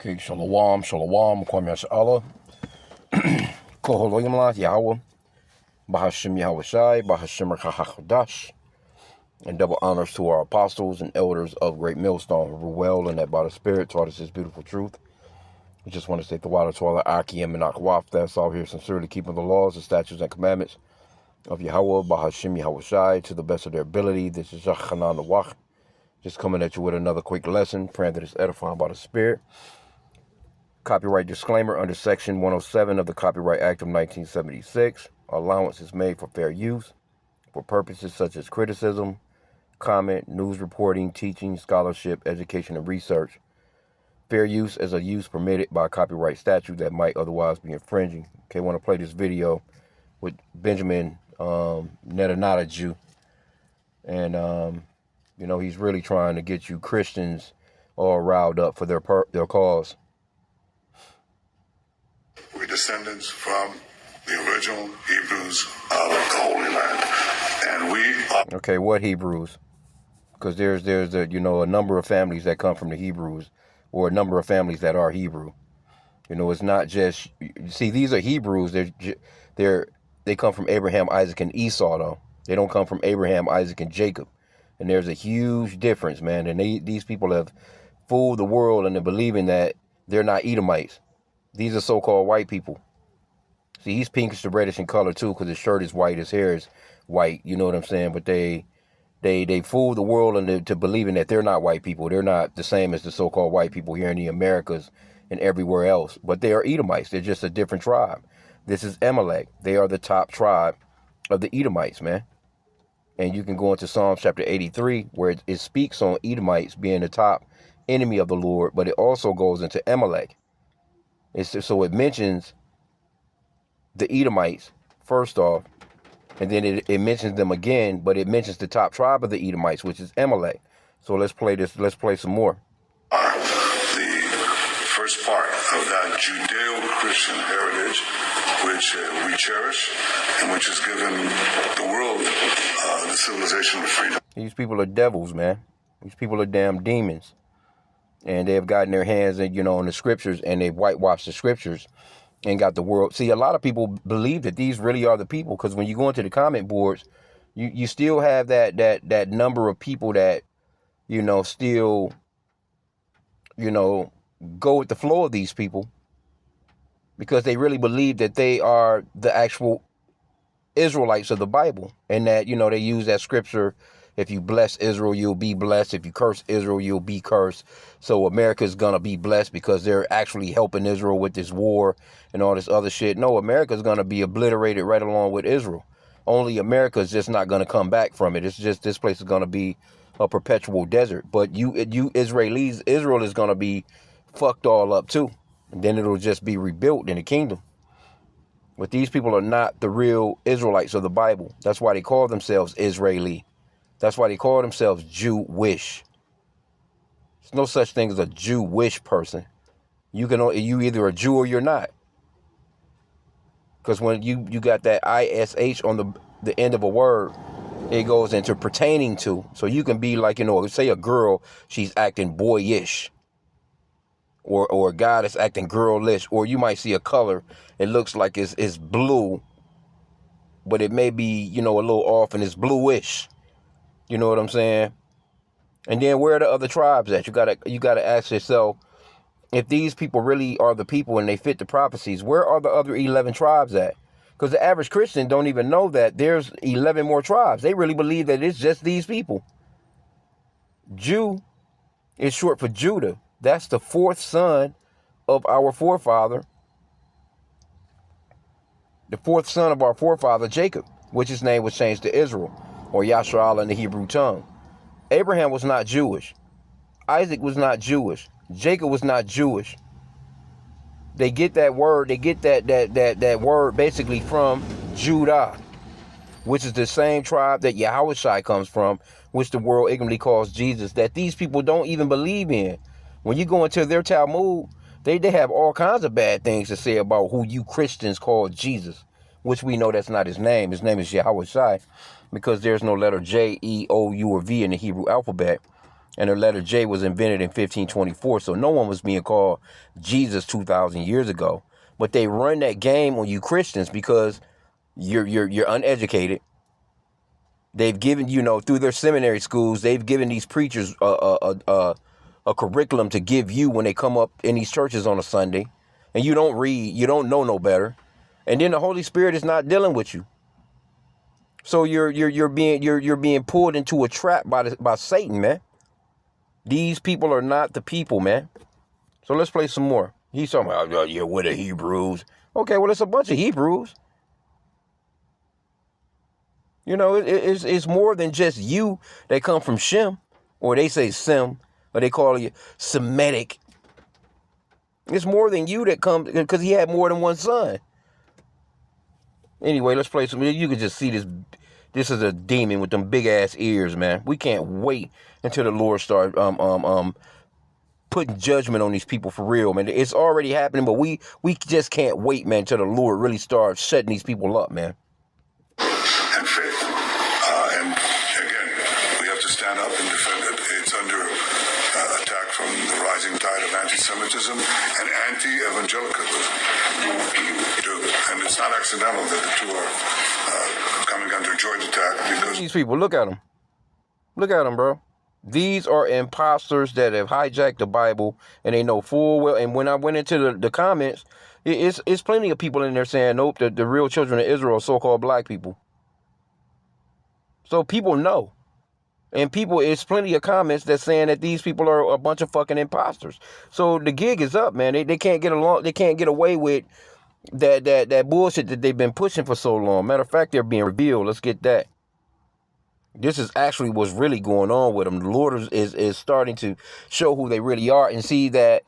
Okay, shalom, shalom, kwam yashala, koholoyimla, Yahweh, Bahashim Yahweh Shai, Bahashim Rakahachadash, and double honors to our apostles and elders of Great Millstone who rule well and that by the Spirit taught us His beautiful truth. We just want to say the water to all the H.I.M and Akwaf that's all here sincerely keeping the laws, the statutes, and commandments of Yahweh, Bahashim Yahweh Shai, to the best of their ability. This is Yachanan the Wach, just coming at you with another quick lesson, praying that it's edifying by the Spirit. Copyright disclaimer under Section 107 of the Copyright Act of 1976. Allowance is made for fair use for purposes such as criticism, comment, news reporting, teaching, scholarship, education, and research. Fair use is a use permitted by copyright statute that might otherwise be infringing. Okay, I want to play this video with Benjamin Netanyahu. And, he's really trying to get you Christians all riled up for their cause. We're descendants from the original Hebrews of the Holy Land. And we are... Okay, what Hebrews? Because there's a number of families that come from the Hebrews, or a number of families that are Hebrew. It's not just, see, these are Hebrews. They come from Abraham, Isaac, and Esau, though. They don't come from Abraham, Isaac, and Jacob. And there's a huge difference, man. And these people have fooled the world into believing that they're not Edomites. These are so-called white people. See, he's pinkish to reddish in color, too, because his shirt is white, his hair is white, you know what I'm saying? But they fool the world into believing that they're not white people. They're not the same as the so-called white people here in the Americas and everywhere else. But they are Edomites. They're just a different tribe. This is Amalek. They are the top tribe of the Edomites, man. And you can go into Psalms chapter 83, where it speaks on Edomites being the top enemy of the Lord, but it also goes into Amalek. So it mentions the Edomites first off, and then it mentions them again, but it mentions the top tribe of the Edomites, which is Amalek. So let's play this. Let's play some more. The first part of that Judeo-Christian heritage, which we cherish, and which has given the world the civilization of freedom. These people are devils, man. These people are damn demons. And they have gotten their hands, on the scriptures, and they've whitewashed the scriptures and got the world. See, a lot of people believe that these really are the people, because when you go into the comment boards, you still have that number of people that, still, go with the flow of these people, because they really believe that they are the actual Israelites of the Bible, and that, they use that scripture. If you bless Israel, you'll be blessed. If you curse Israel, you'll be cursed. So America's going to be blessed because they're actually helping Israel with this war and all this other shit. No, America's going to be obliterated right along with Israel. Only America's just not going to come back from it. It's just this place is going to be a perpetual desert. But you Israelis, Israel is going to be fucked all up too. And then it'll just be rebuilt in the kingdom. But these people are not the real Israelites of the Bible. That's why they call themselves Israeli. That's why they call themselves Jewish. There's no such thing as a Jewish person. You either a Jew or you're not. Because when you got that ISH on the end of a word, it goes into pertaining to. So you can be like, say a girl, she's acting boyish. Or a guy that's acting girlish. Or you might see a color, it looks like it's blue, but it may be, a little off and it's bluish. You know what I'm saying? And then where are the other tribes at? You gotta ask yourself, if these people really are the people and they fit the prophecies, where are the other 11 tribes at? Because the average Christian don't even know that there's 11 more tribes. They really believe that it's just these people. Jew is short for Judah. That's the fourth son of our forefather. The fourth son of our forefather, Jacob, which his name was changed to Israel, or Yasha'al in the Hebrew tongue. Abraham was not Jewish. Isaac was not Jewish. Jacob was not Jewish. They get that word, that word basically from Judah, which is the same tribe that Yahweh comes from, which the world ignorantly calls Jesus, that these people don't even believe in. When you go into their Talmud, they have all kinds of bad things to say about who you Christians call Jesus, which we know that's not his name. His name is Yahweh, because there's no letter J, E, O, U, or V in the Hebrew alphabet. And the letter J was invented in 1524. So no one was being called Jesus 2,000 years ago. But they run that game on you Christians because you're uneducated. They've given, through their seminary schools, they've given these preachers a curriculum to give you when they come up in these churches on a Sunday, and you don't read, you don't know no better, and then the Holy Spirit is not dealing with you. So you're being pulled into a trap by Satan, man. These people are not the people, man. So let's play some more. He's talking about, oh, yeah, we're the Hebrews. Okay, well, it's a bunch of Hebrews. It's more than just you that come from Shem, or they say Sem, or they call you Semitic. It's more than you that come, because he had more than one son. Anyway, let's play some. You can just see this. This is a demon with them big ass ears, man. We can't wait until the Lord start putting judgment on these people for real, man. It's already happening, but we just can't wait, man, until the Lord really starts shutting these people up, man. And faith. And again, we have to stand up and defend it. It's under attack from the rising tide of anti-Semitism and anti-evangelicalism. And it's not accidental that the two are coming under joint attack because these people, look at them. Look at them, bro. These are imposters that have hijacked the Bible, and they know full well. And when I went into the comments, it's plenty of people in there saying, nope, the real children of Israel are so-called black people. So people know. And it's plenty of comments that's saying that these people are a bunch of fucking imposters. So the gig is up, man. They can't get along. They can't get away with that bullshit that they've been pushing for so long. Matter of fact, they're being revealed. Let's get that. This is actually what's really going on with them. The Lord is starting to show who they really are, and see that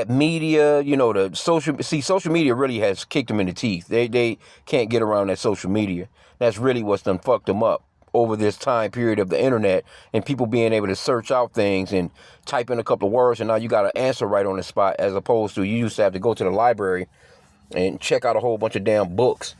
media, the social media really has kicked them in the teeth. They can't get around that social media. That's really what's done fucked them up over this time period of the internet, and people being able to search out things and type in a couple of words, and now you got an answer right on the spot, as opposed to you used to have to go to the library and check out a whole bunch of damn books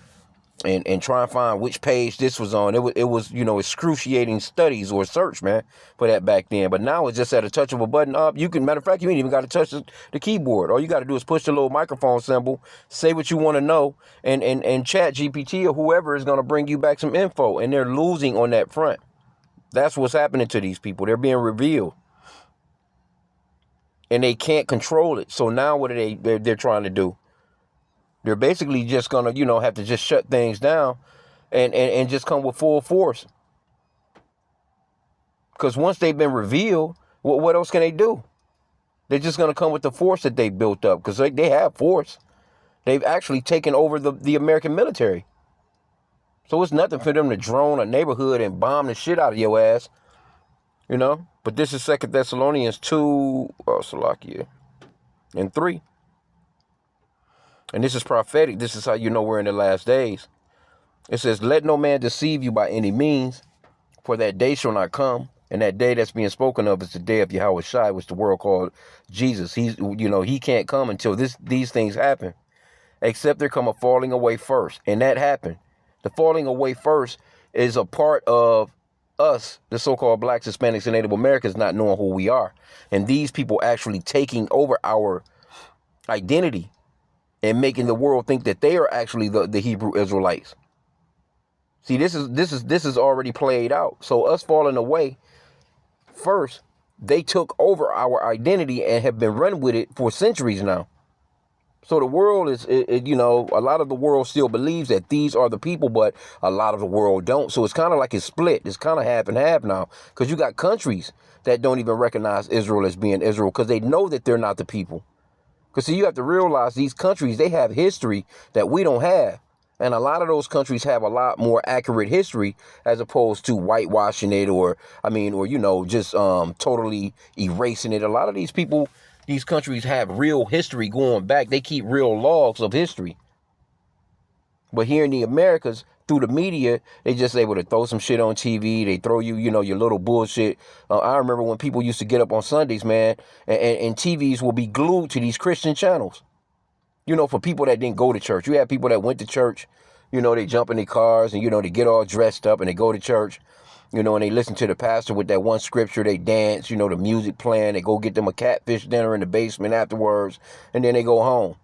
and try and find which page this was on. It was excruciating studies or search, man, for that back then. But now it's just at a touch of a button up. Matter of fact, you ain't even got to touch the keyboard. All you got to do is push the little microphone symbol, say what you want to know, and chat GPT or whoever is going to bring you back some info. And they're losing on that front. That's what's happening to these people. They're being revealed. And they can't control it. So now what are they're trying to do? They're basically just going to, have to just shut things down and just come with full force. Because once they've been revealed, what else can they do? They're just going to come with the force that they built up, because they have force. They've actually taken over the American military. So it's nothing for them to drone a neighborhood and bomb the shit out of your ass. But this is 2 Thessalonians 2, Salakia, and 3. And this is prophetic. This is how you know we're in the last days. It says, let no man deceive you by any means, for that day shall not come. And that day that's being spoken of is the day of Yahweh Shai, which the world called Jesus. He can't come until these things happen, except there come a falling away first. And that happened. The falling away first is a part of us, the so-called blacks, Hispanics, and Native Americans, not knowing who we are. And these people actually taking over our identity and making the world think that they are actually the Hebrew Israelites. See, this is already played out. So us falling away first, they took over our identity and have been running with it for centuries now. So the world a lot of the world still believes that these are the people, but a lot of the world don't. So it's kind of like it's split. It's kind of half and half now, because you got countries that don't even recognize Israel as being Israel, because they know that they're not the people. Because see, you have to realize these countries, they have history that we don't have. And a lot of those countries have a lot more accurate history, as opposed to whitewashing it or just totally erasing it. A lot of these people, these countries have real history going back. They keep real logs of history. But here in the Americas, through the media, they just able to throw some shit on TV. They throw you, your little bullshit. I remember when people used to get up on Sundays, man, and TVs will be glued to these Christian channels. For people that didn't go to church. You had people that went to church, they jump in their cars and, they get all dressed up and they go to church. You know, and they listen to the pastor with that one scripture, they dance, you know, the music playing, they go get them a catfish dinner in the basement afterwards, and then they go home.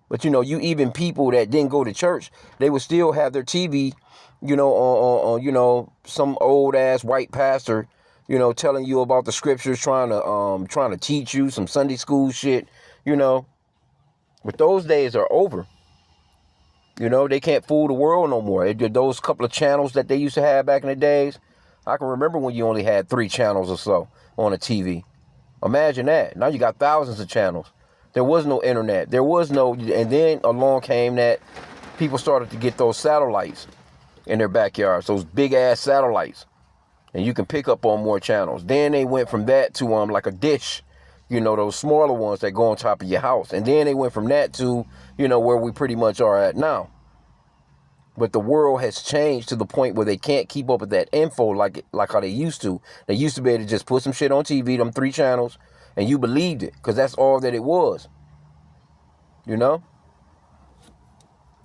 But, you know, you even people that didn't go to church, they would still have their TV, you know, on you know, some old ass white pastor, you know, telling you about the scriptures, trying to teach you some Sunday school shit, you know. But those days are over. You know, they can't fool the world no more. Those couple of channels that they used to have back in the days, I can remember when you only had 3 channels or so on a TV. Imagine that. Now you got thousands of channels. There was no internet. There was no, and then along came that people started to get those satellites in their backyards, those big ass satellites, and you can pick up on more channels. Then they went from that to like a dish, you know, those smaller ones that go on top of your house, and then they went from that to, you know, where we pretty much are at now. But the world has changed to the point where they can't keep up with that info like how they used to. They used to be able to just put some shit on TV, them 3 channels, and you believed it because that's all that it was. You know?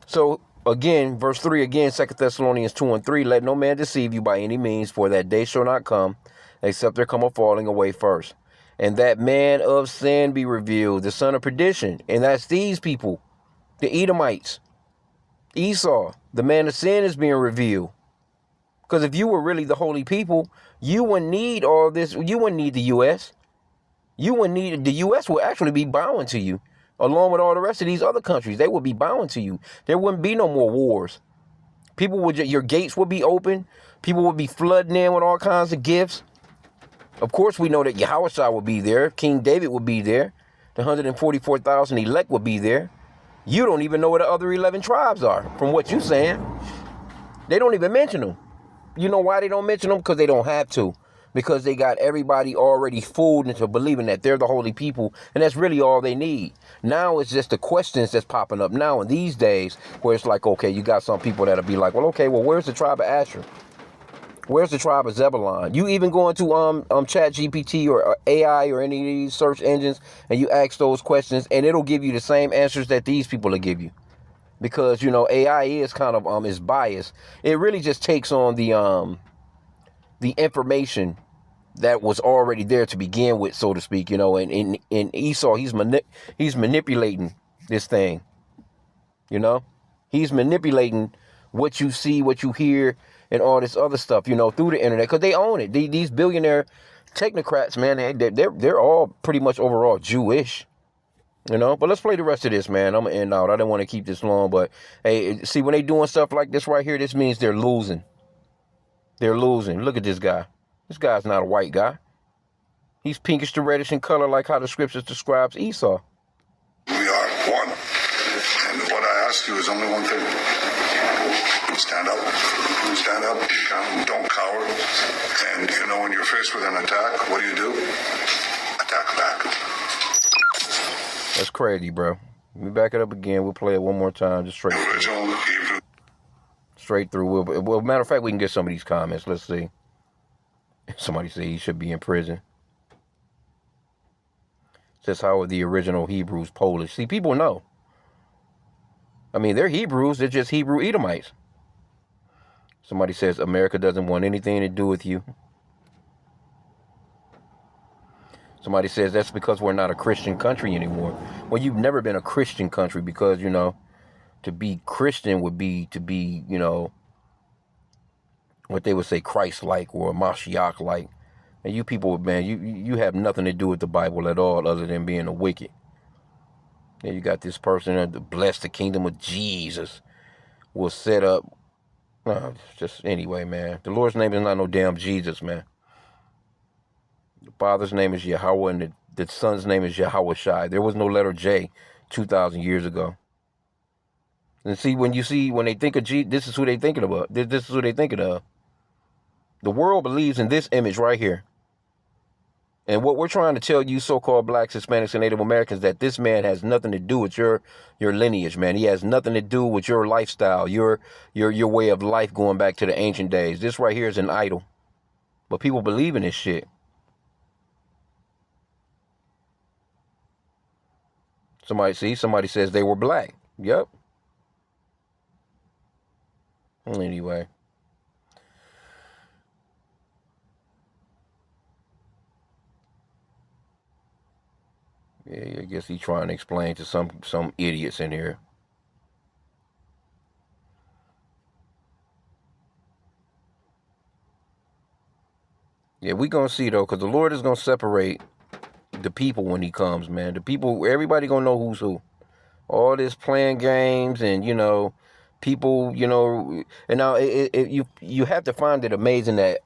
So, again, verse 3 again, 2 Thessalonians 2 and 3, let no man deceive you by any means, for that day shall not come, except there come a falling away first. And that man of sin be revealed, the son of perdition. And that's these people, the Edomites. Esau, the man of sin, is being revealed. Because if you were really the holy people, you wouldn't need all this. You wouldn't need the U.S. You wouldn't need, the U.S. would actually be bowing to you, along with all the rest of these other countries. They would be bowing to you. There wouldn't be no more wars. People would, your gates would be open. People would be flooding in with all kinds of gifts. Of course, we know that Yahushua would be there. King David would be there. The 144,000 elect would be there. You don't even know where the other 11 tribes are, from what you're saying. They don't even mention them. You know why they don't mention them? Because they don't have to. Because they got everybody already fooled into believing that they're the holy people, and that's really all they need. Now it's just the questions that's popping up now in these days, where it's like, okay, you got some people that'll be like, well, okay, well, where's the tribe of Asher? Where's the tribe of Zebulon? You even go into Chat GPT or AI or any of these search engines, and you ask those questions, and it'll give you the same answers that these people will give you. Because, you know, AI is kind of is biased. It really just takes on the information that was already there to begin with, so to speak, you know. And in Esau, he's manipulating this thing, you know. He's manipulating what you see, what you hear, and all this other stuff, you know, through the internet, because they own it. These billionaire technocrats, man, they're all pretty much overall Jewish, you know. But let's play the rest of this, man. I'm gonna end out. I didn't want to keep this long, but hey, see, when they doing stuff like this right here, this means they're losing. They're losing. Look at this guy. This guy's not a white guy. He's pinkish to reddish in color, like how the scriptures describes Esau. We are one. And what I ask you is only one thing. Stand up. Stand up. Don't cower. And, you know, when you're faced with an attack, what do? Attack back. That's crazy, bro. Let me back it up again. We'll play it one more time, just straight through. Straight through. Well, matter of fact, we can get some of these comments. Let's see. Somebody say he should be in prison. Says, how are the original Hebrews Polish? See, people know. I mean, they're Hebrews. They're just Hebrew Edomites. Somebody says, America doesn't want anything to do with you. Somebody says, that's because we're not a Christian country anymore. Well, you've never been a Christian country because, you know, to be Christian would be to be, you know, what they would say Christ-like or Mashiach-like. And you people, man, you have nothing to do with the Bible at all other than being a wicked. And you got this person that bless the kingdom of Jesus will set up. Just anyway, man. The Lord's name is not no damn Jesus, man. The Father's name is Yahweh, and the Son's name is Yahweh Shai. There was no letter J 2,000 years ago. And see, when they think of Jesus, this is who they thinking about. This is who they thinking of. The world believes in this image right here. And what we're trying to tell you so-called blacks, Hispanics, and Native Americans, that this man has nothing to do with your lineage, man. He has nothing to do with your lifestyle, your way of life going back to the ancient days. This right here is an idol. But people believe in this shit. Somebody says they were black. Yep. Anyway. Yeah, I guess he's trying to explain to some idiots in here. Yeah, we gonna see though, because the Lord is gonna separate the people when he comes, man. The people, everybody gonna know who's who. All this playing games and, people, and now you have to find it amazing that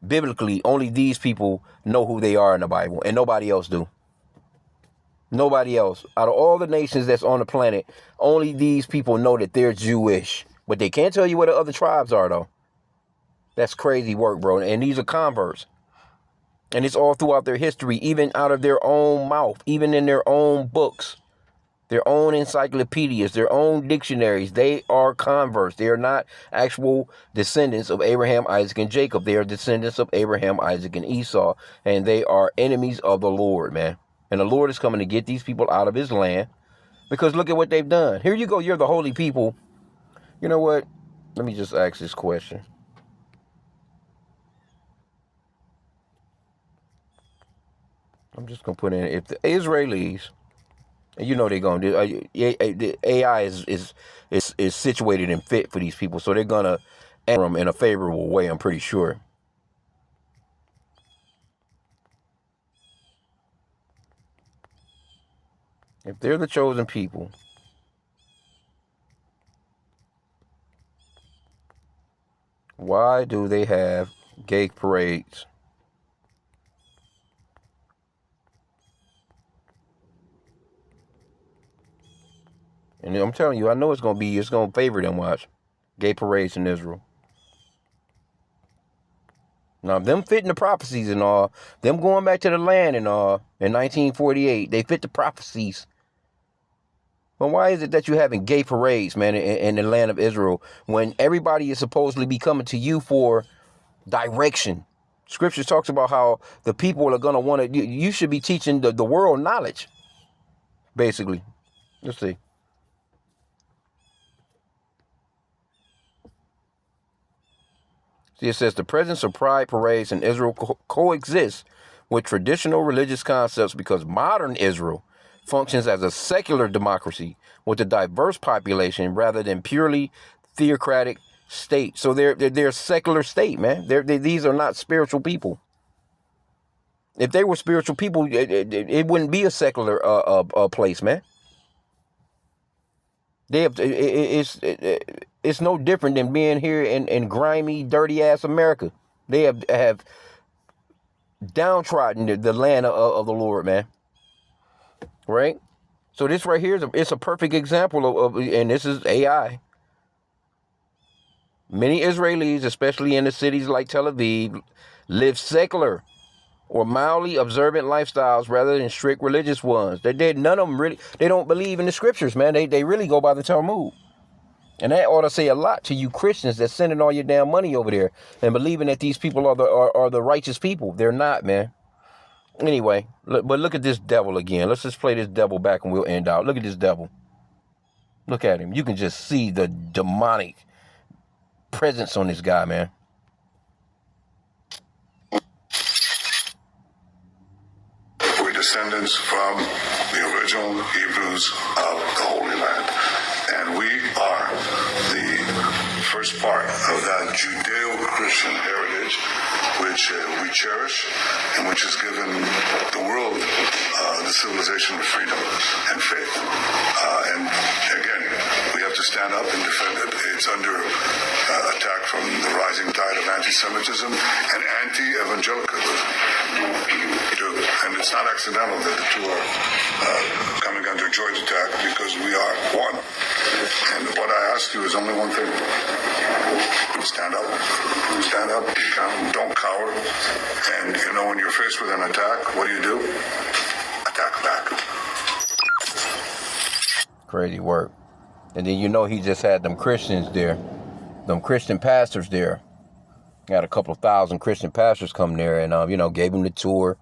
biblically only these people know who they are in the Bible and nobody else do. Nobody else. Out of all the nations that's on the planet, only these people know that they're Jewish. But they can't tell you what the other tribes are, though. That's crazy work, bro. And these are converts. And it's all throughout their history, even out of their own mouth, even in their own books, their own encyclopedias, their own dictionaries. They are converts. They are not actual descendants of Abraham, Isaac, and Jacob. They are descendants of Abraham, Isaac, and Esau. And they are enemies of the Lord, man. And the Lord is coming to get these people out of his land. Because look at what they've done. Here you go. You're the holy people. You know what? Let me just ask this question. I'm just going to put in, if the Israelis, and you know they're going to do, the AI is situated and fit for these people. So they're going to enter them in a favorable way, I'm pretty sure. If they're the chosen people, why do they have gay parades? And I'm telling you, I know it's going to favor them, watch. Gay parades in Israel. Now, them fitting the prophecies and all, them going back to the land and all in 1948, they fit the prophecies. But why is it that you having gay parades, man, in the land of Israel when everybody is supposedly be coming to you for direction? Scripture talks about how the people are going to want to, you should be teaching the world knowledge, basically. Let's see. See, it says the presence of pride parades in Israel coexists with traditional religious concepts because modern Israel functions as a secular democracy with a diverse population rather than purely theocratic state. So they're a secular state, man. These are not spiritual people. If they were spiritual people, it wouldn't be a secular place, man. They have, it's no different than being here in grimy, dirty ass America. They have downtrodden the land of the Lord, man. Right? So this right here it's a perfect example of, and this is AI. Many Israelis, especially in the cities like Tel Aviv, live secular or mildly observant lifestyles rather than strict religious ones. None of them really, they don't believe in the scriptures, man. They really go by the Talmud. And that ought to say a lot to you Christians that's sending all your damn money over there and believing that these people are the righteous people. They're not, man. Anyway, but look at this devil again. Let's just play this devil back and we'll end out. Look at this devil. Look at him. You can just see the demonic presence on this guy, man. We're descendants from the original Hebrews of the Holy Land. And we are the first part of that Judeo-Christian heritage which we cherish and which has given the world the civilization of freedom and faith. And again, we have to stand up and defend it. It's under attack from the rising tide of anti-Semitism and anti-evangelicalism. And it's not accidental that the two are coming under joint attack because we are one. And what I ask you is only one thing. Stand up. Stand up. Don't cower. And, when you're faced with an attack, what do? Attack back. Crazy work. And then he just had them Christians there. Them Christian pastors there. Got a couple of thousand Christian pastors come there and, gave them the tour.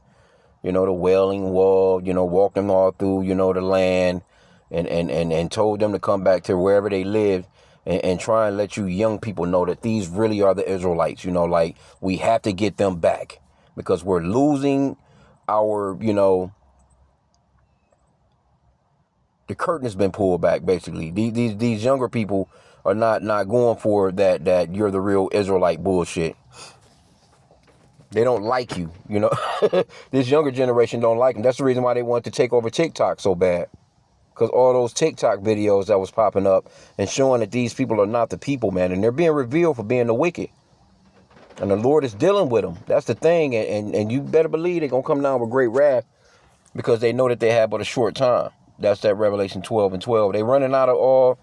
The Wailing Wall, walked them all through, the land and told them to come back to wherever they lived and try and let you young people know that these really are the Israelites, like we have to get them back because we're losing our, The curtain has been pulled back, basically. These younger people are not going for that you're the real Israelite bullshit. They don't like you, you know. This younger generation don't like them. That's the reason why they want to take over TikTok so bad. Because all those TikTok videos that was popping up and showing that these people are not the people, man. And they're being revealed for being the wicked. And the Lord is dealing with them. That's the thing. And you better believe they're going to come down with great wrath because they know that they have but a short time. That's that Revelation 12 and 12. They running out of all.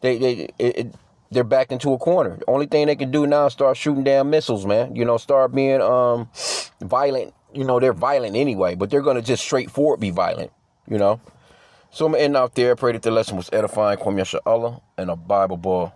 They're backed into a corner. The only thing they can do now is start shooting down missiles, man. You know, start being violent. You know, they're violent anyway, but they're going to just straightforward be violent, you know. So I'm going to end out there. I pray that the lesson was edifying. Kwam Yasha Allah and a Bible ball.